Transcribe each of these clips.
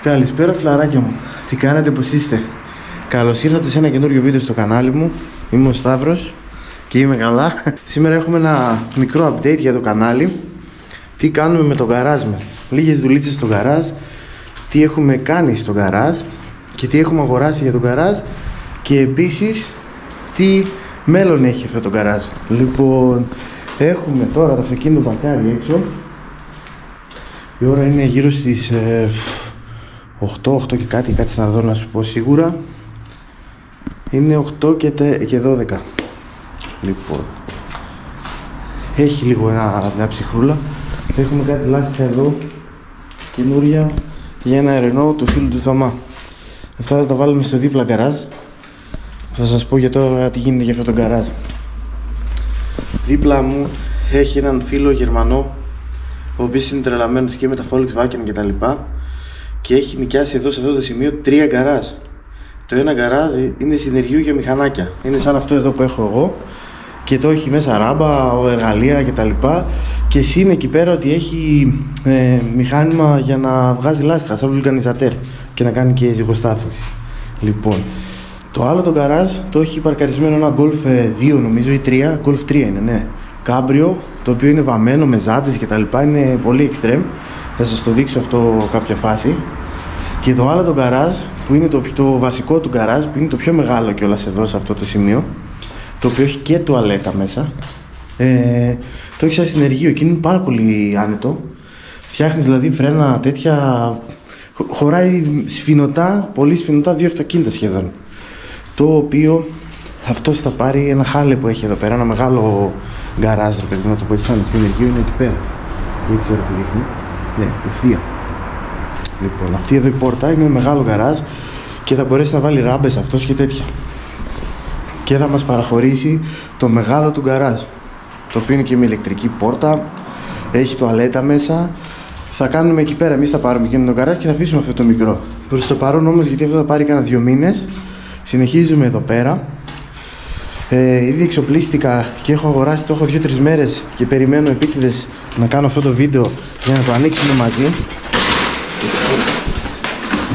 Καλησπέρα φιλαράκια μου, τι κάνετε, πως είστε? Καλώς ήρθατε σε ένα καινούριο βίντεο στο κανάλι μου. Είμαι ο Σταύρος και είμαι καλά. Σήμερα έχουμε ένα μικρό update για το κανάλι. Τι κάνουμε με το γκαράζ μας, λίγες δουλίτσες στο γκαράζ, τι έχουμε κάνει στο γκαράζ και τι έχουμε αγοράσει για το γκαράζ, και επίσης τι μέλλον έχει αυτό το γκαράζ. Λοιπόν, έχουμε τώρα το αυτοκίνητο παρκάρει έξω. Η ώρα είναι γύρω στις 8 και κάτι να δω να σου πω σίγουρα. Είναι 8 και 12. Λοιπόν, έχει λίγο μια ψυχρούλα. Έχουμε κάτι λάστιχα εδώ καινούρια για ένα Renault του φίλου του Θωμά. Αυτά θα τα βάλουμε στο δίπλα γκαράζ. Θα σας πω για τώρα τι γίνεται για αυτό το γκαράζ. Δίπλα μου έχει έναν φίλο Γερμανό, ο οποίος είναι τρελαμένος και με τα Volkswagen και τα λοιπά, και έχει νοικιάσει εδώ σε αυτό το σημείο 3 γκαράζ. Το ένα γκαράζ είναι συνεργείο για μηχανάκια. Είναι σαν αυτό εδώ που έχω εγώ και το έχει μέσα ράμπα, εργαλεία κτλ. Και εσύ είναι εκεί πέρα ότι έχει μηχάνημα για να βγάζει λάστιχα, σαν βουλκανιζατέρ, και να κάνει και ζυγοστάθμιση. Λοιπόν, το άλλο το γκαράζ το έχει παρκαρισμένο ένα Golf 2 νομίζω ή 3, Golf 3 είναι, ναι, κάμπριο, το οποίο είναι βαμμένο με ζάντες κτλ. Είναι πολύ extreme. Θα σας το δείξω αυτό κάποια φάση. Και το άλλο το γκαράζ που είναι το βασικό του γκαράζ, που είναι το πιο μεγάλο κιόλας εδώ σε αυτό το σημείο, το οποίο έχει και τουαλέτα μέσα, το έχει σαν συνεργείο και είναι πάρα πολύ άνετο. Φτιάχνεις δηλαδή φρένα τέτοια, χωράει σφινωτά, πολύ σφινωτά 2 αυτοκίνητα σχεδόν. Το οποίο αυτός θα πάρει ένα χάλε που έχει εδώ πέρα, ένα μεγάλο γκαράζ, παιδί, να το πω έτσι, σαν συνεργείο, είναι εκεί πέρα. Δεν ξέρω τι δείχνει. Ναι, ευθεία. Λοιπόν, αυτή εδώ η πόρτα είναι μεγάλο γκαράζ και θα μπορέσει να βάλει ράμπες αυτός και τέτοια. Και θα μας παραχωρήσει το μεγάλο του γκαράζ, το οποίο είναι και με ηλεκτρική πόρτα, έχει τουαλέτα μέσα. Θα κάνουμε εκεί πέρα, εμείς θα πάρουμε εκείνο το γκαράζ και θα αφήσουμε αυτό το μικρό. Προς το παρόν όμως, γιατί αυτό θα πάρει κάνα 2 μήνες, συνεχίζουμε εδώ πέρα. Ήδη εξοπλίστηκα και έχω αγοράσει, το έχω 2-3 μέρες και περιμένω επίτηδες να κάνω αυτό το βίντεο για να το ανοίξουμε μαζί.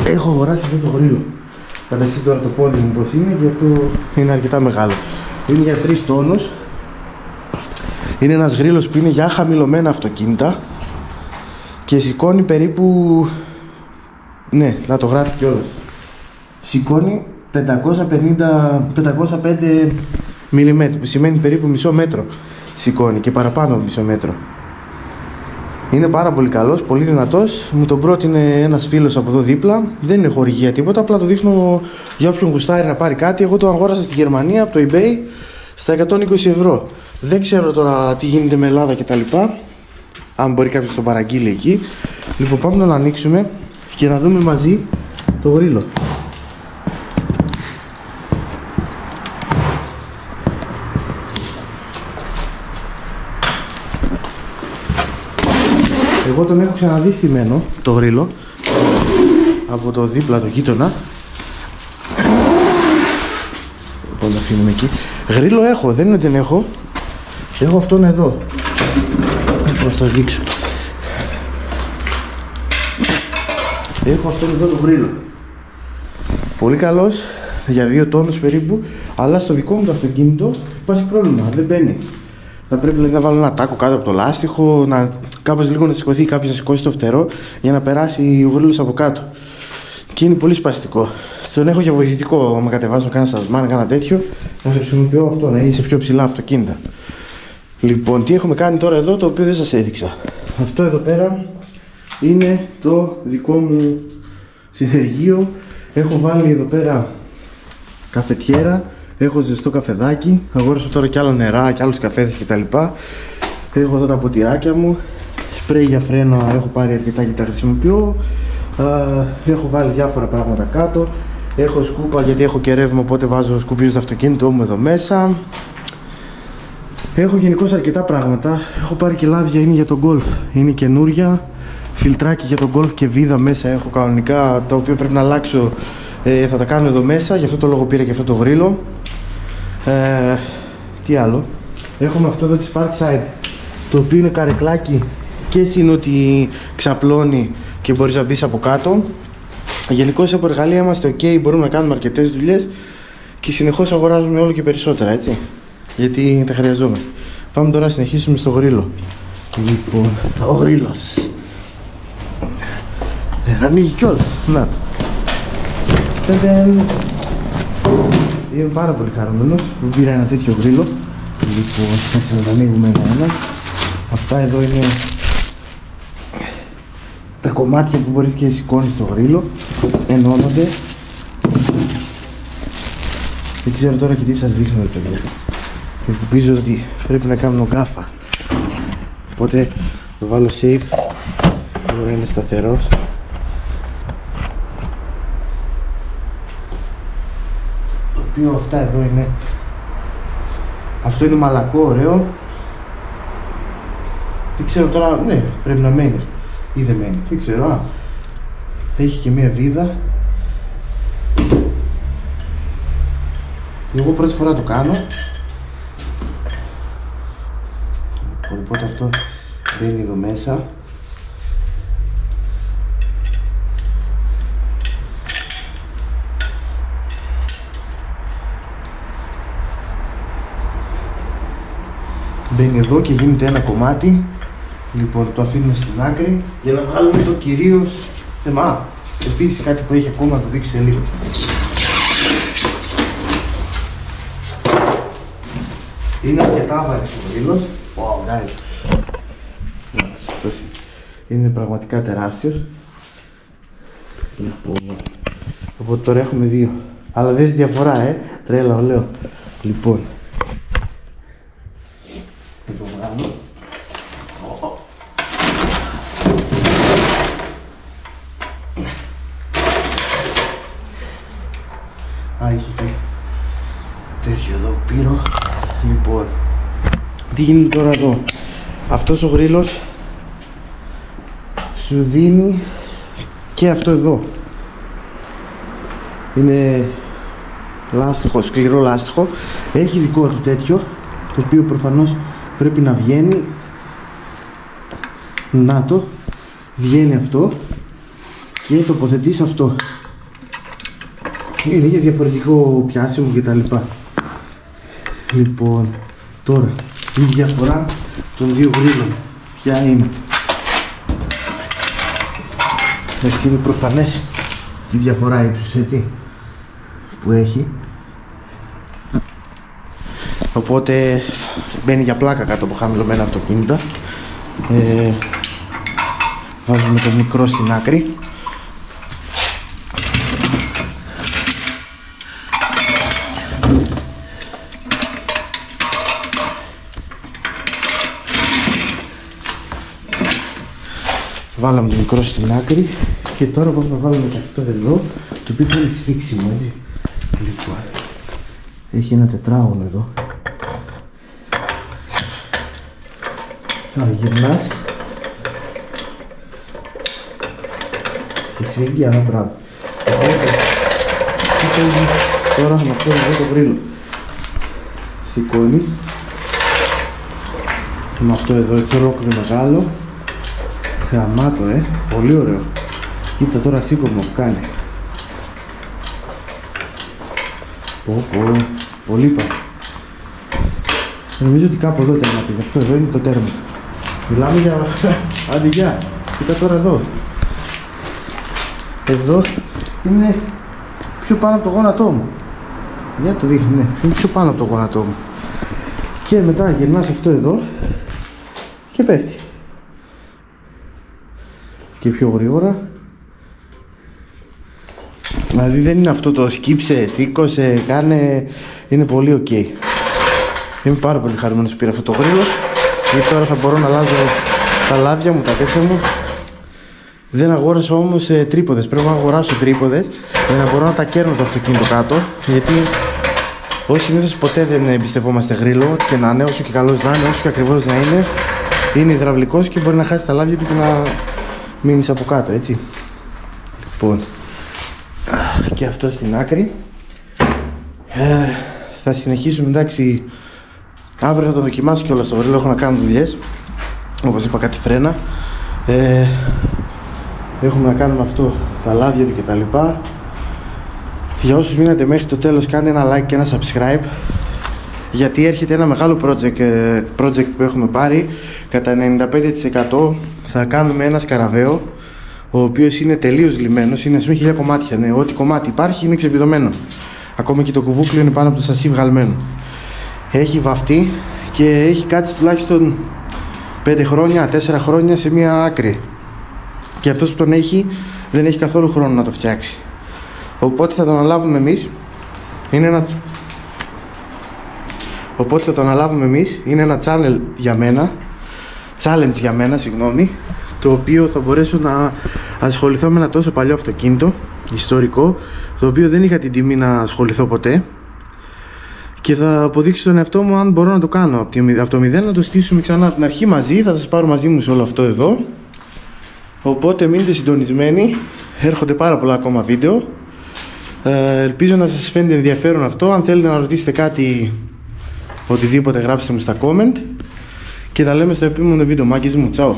Έχω αγοράσει αυτό το γρίλο. Φανταστείτε τώρα το πόδι μου πως είναι, και αυτό είναι αρκετά μεγάλο. Είναι για 3 τόνους. Είναι ένας γρίλος που είναι για χαμηλωμένα αυτοκίνητα και σηκώνει περίπου, ναι, να το γράφει κιόλας, σηκώνει 505 mm, που σημαίνει περίπου μισό μέτρο σηκώνει, και παραπάνω από μισό μέτρο. Είναι πάρα πολύ καλός, πολύ δυνατός. Μου τον πρότεινε ένας φίλος από εδώ δίπλα. Δεν είναι χορηγία τίποτα, απλά το δείχνω για όποιον γουστάρει να πάρει κάτι. Εγώ το αγόρασα στη Γερμανία από το eBay στα 120 ευρώ. Δεν ξέρω τώρα τι γίνεται με Ελλάδα κτλ, αν μπορεί κάποιος το παραγγείλει εκεί. Λοιπόν, πάμε να ανοίξουμε και να δούμε μαζί το γρίλο. Εγώ τον έχω ξαναδεί στημένο, το γρίλο, από το δίπλα το γείτονα. Λοιπόν, το αφήνουμε εκεί. Γρίλο έχω, δεν είναι ότι δεν έχω. Έχω αυτόν εδώ. Θα σας δείξω. Έχω αυτόν εδώ το γρίλο. Πολύ καλός, για 2 τόνους περίπου, αλλά στο δικό μου το αυτοκίνητο υπάρχει πρόβλημα, δεν μπαίνει. Θα πρέπει δηλαδή να βάλω ένα τάκο κάτω από το λάστιχο, κάπως λίγο να σηκωθεί κάποιος, να σηκώσει το φτερό για να περάσει ο γρίλος από κάτω. Και είναι πολύ σπαστικό. Τον έχω για βοηθητικό, άμα κατεβάζω κάνα σασμάν, κάνα τέτοιο, να χρησιμοποιώ αυτό, να είναι σε πιο ψηλά αυτοκίνητα. Λοιπόν, τι έχουμε κάνει τώρα εδώ, το οποίο δεν σας έδειξα. Αυτό εδώ πέρα είναι το δικό μου συνεργείο. Έχω βάλει εδώ πέρα καφετιέρα, έχω ζεστό καφεδάκι, αγόρασα τώρα και άλλα νερά και άλλους καφέδες κτλ. Έχω εδώ τα ποτηράκια μου. Σπρέι για φρένα έχω πάρει αρκετά και τα χρησιμοποιώ. Έχω βάλει διάφορα πράγματα κάτω. Έχω σκούπα γιατί έχω και ρεύμα, οπότε βάζω σκουπίζω στο αυτοκίνητό μου εδώ μέσα. Έχω γενικώς αρκετά πράγματα. Έχω πάρει και λάδια, είναι για τον γκολφ. Είναι καινούρια. Φιλτράκι για τον γκολφ και βίδα μέσα έχω κανονικά, τα οποία πρέπει να αλλάξω. Θα τα κάνω εδώ μέσα, γι' αυτό το λόγο πήρα και αυτό το γρίλο. Τι άλλο. Έχουμε αυτό εδώ της Parkside, το οποίο είναι καρεκλάκι και εσύ είναι ότι ξαπλώνει και μπορείς να μπεις από κάτω. Γενικώς από εργαλεία είμαστε ok, μπορούμε να κάνουμε αρκετές δουλειές και συνεχώς αγοράζουμε όλο και περισσότερα, έτσι, γιατί τα χρειαζόμαστε. Πάμε τώρα να συνεχίσουμε στο γρίλο. Λοιπόν, ο γρίλος ανοίγει κιόλας, να το. Είμαι πάρα πολύ χαρούμενος που πήρα ένα τέτοιο γρίλο. Λοιπόν, έτσι να τα ανοίγουμε ένα-ένα. Αυτά εδώ είναι τα κομμάτια που μπορείς και σηκώνεις στο γρίλο. Ενώνονται. Δεν ξέρω τώρα και τι σας δείχνω, παιδιά. Ελπίζω ότι πρέπει να κάνω γκάφα. Οπότε το βάλω safe. Μπορεί να είναι σταθερός. Το οποίο αυτά εδώ είναι. Αυτό είναι μαλακό, ωραίο. Δεν ξέρω τώρα, ναι, πρέπει να μένει ή δεν μένει, δεν ξέρω. Έχει και μία βίδα. Εγώ πρώτη φορά το κάνω. Οπότε αυτό μπαίνει εδώ μέσα. Μπαίνει εδώ και γίνεται ένα κομμάτι. Λοιπόν, το αφήνουμε στην άκρη για να βγάλουμε το κυρίως θέμα. Επίσης κάτι που έχει ακόμα να το δείξει σε λίγο. Είναι αρκετά βαρύς ο γρίλος. Είναι πραγματικά τεράστιος. Λοιπόν, οπότε τώρα έχουμε δύο. Αλλά δες διαφορά, τρέλα, λέω. Λοιπόν, θα το βγάλω. Είχε και τέτοιο εδώ πύρο. Λοιπόν, τι γίνεται τώρα εδώ. Αυτός ο γρίλος σου δίνει και αυτό εδώ. Είναι λάστιχο, σκληρό λάστιχο. Έχει δικό του τέτοιο, το οποίο προφανώς πρέπει να βγαίνει. Να το, βγαίνει αυτό και τοποθετείς αυτό. Είναι για διαφορετικό πιάσιμο και τα λοιπά. Λοιπόν, τώρα η διαφορά των δύο γρίλων ποια είναι? Εντάξει, είναι προφανές τη διαφορά ύψους, έτσι, που έχει. Οπότε μπαίνει για πλάκα κάτω από χαμηλωμένα αυτοκίνητα. Βάζουμε το μικρό στην άκρη. Βάλαμε το μικρό στην άκρη και τώρα μπορούμε να βάλουμε και αυτό εδώ, το οποίο θέλει σφίξιμο, έτσι. Λοιπόν, έχει ένα τετράγωνο εδώ. Άρα γυρνάς και σφίγγει, άρα μπράβο. Τώρα με αυτό εδώ το γρίλο σηκώνεις με αυτό εδώ, έτσι ολόκληρο μεγάλο. Γαμάτο, πολύ ωραίο. Κοίτα τώρα σήκωμα που κάνει. Πολύ πάνω. Νομίζω ότι κάπου εδώ τερματίζει. Αυτό εδώ είναι το τέρμα. Μιλάμε για... Άντε γεια. Κοίτα τώρα εδώ. Εδώ είναι πιο πάνω από το γόνατό μου. Για το δείχνει, ναι. Είναι πιο πάνω από το γόνατό μου. Και μετά γυρνάς αυτό εδώ και πέφτει. Και πιο γρήγορα. Δηλαδή δεν είναι αυτό το σκύψε, σήκωσε, κάνε. Είναι πολύ ok. Είμαι πάρα πολύ χαρούμενος που πήρα αυτό το γρίλο. γιατί τώρα θα μπορώ να αλλάζω τα λάδια μου, τα τέτοια μου. Δεν αγόρασα όμως τρίποδες, πρέπει να αγοράσω τρίποδες για να μπορώ να τα καίρνω το αυτοκίνητο κάτω, γιατί ως συνήθως ποτέ δεν εμπιστευόμαστε γρίλο και να είναι, όσο και καλός να είναι, όσο και ακριβώς να είναι υδραυλικός και μπορεί να χάσει τα λάδια του και να μείνεις από κάτω, έτσι. Λοιπόν, και αυτό στην άκρη. Θα συνεχίσουμε, εντάξει, αύριο θα το δοκιμάσω κιόλας το γρίλο, έχω να κάνω δουλειές, όπως είπα, κάτι φρένα. Έχουμε να κάνουμε αυτό, τα λάδια του κτλ. Για όσους μείνατε μέχρι το τέλος, κάντε ένα like και ένα subscribe, γιατί έρχεται ένα μεγάλο project που έχουμε πάρει. Κατά 95% θα κάνουμε ένα σκαραβαίο, ο οποίος είναι τελείως λιμένος, είναι με 1000 κομμάτια, ναι, ό,τι κομμάτι υπάρχει είναι ξεβιδωμένο. Ακόμα και το κουβούκλιο είναι πάνω από το σασί βγαλμένο. Έχει βαφτεί και έχει κάτσει τουλάχιστον 5 χρόνια, 4 χρόνια σε μία άκρη. Και αυτός που τον έχει δεν έχει καθόλου χρόνο να το φτιάξει. Οπότε θα το αναλάβουμε εμείς. Είναι ένα challenge για μένα, συγγνώμη, το οποίο θα μπορέσω να ασχοληθώ με ένα τόσο παλιό αυτοκίνητο, ιστορικό, το οποίο δεν είχα την τιμή να ασχοληθώ ποτέ, και θα αποδείξω στον εαυτό μου αν μπορώ να το κάνω από το 0, να το στήσουμε ξανά από την αρχή μαζί. Θα σας πάρω μαζί μου σε όλο αυτό εδώ, οπότε μείνετε συντονισμένοι, έρχονται πάρα πολλά ακόμα βίντεο. Ελπίζω να σας φαίνεται ενδιαφέρον αυτό. Αν θέλετε να ρωτήσετε κάτι, οτιδήποτε, γράψτε μου στα comment και τα λέμε στο επόμενο βίντεο. Μάγκες μου, τσάου.